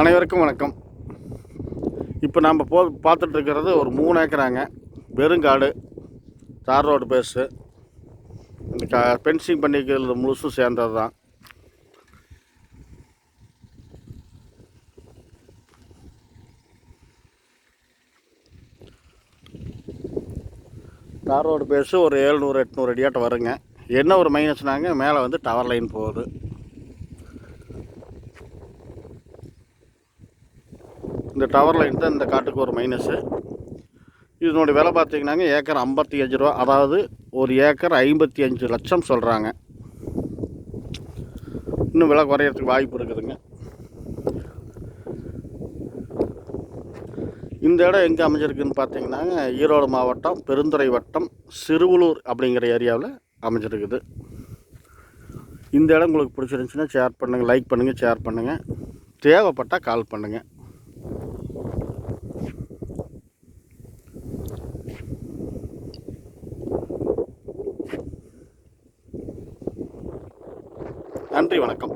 அனைவருக்கும் வணக்கம். இப்போ நாம் பார்த்துட்ருக்கிறது ஒரு 3 ஏக்கராங்க. வெறுங்காடு, தார் ரோடு பேஸு. இந்த பென்சிங் பண்ணிக்கிறது முழுசும் சேர்ந்தது தான். தார் ரோடு பேஸு ஒரு 700-800 அடியாட்டம் வருங்க. என்ன ஒரு மைனஸ்னாங்க, மேலே வந்து டவர் லைன் போகுது. இந்த டவர் லைன் தான் இந்த காட்டுக்கு ஒரு மைனஸு. இதனுடைய விலை பார்த்தீங்கன்னாங்க ஏக்கர் 55 ரூபா. அதாவது ஒரு ஏக்கர் 55 லட்சம் சொல்கிறாங்க. இன்னும் விலை குறையிறதுக்கு வாய்ப்பு இருக்குதுங்க. இந்த இடம் எங்கே அமைஞ்சிருக்குன்னு பார்த்தீங்கன்னாங்க, ஈரோடு மாவட்டம் பெருந்துறை வட்டம் சிறுவலூர் அப்படிங்கிற ஏரியாவில் அமைஞ்சிருக்குது. இந்த இடம் உங்களுக்கு பிடிச்சிருந்துச்சுன்னா ஷேர் பண்ணுங்கள், லைக் பண்ணுங்கள், ஷேர் பண்ணுங்கள். தேவைப்பட்டால் கால் பண்ணுங்கள். நன்றி, வணக்கம்.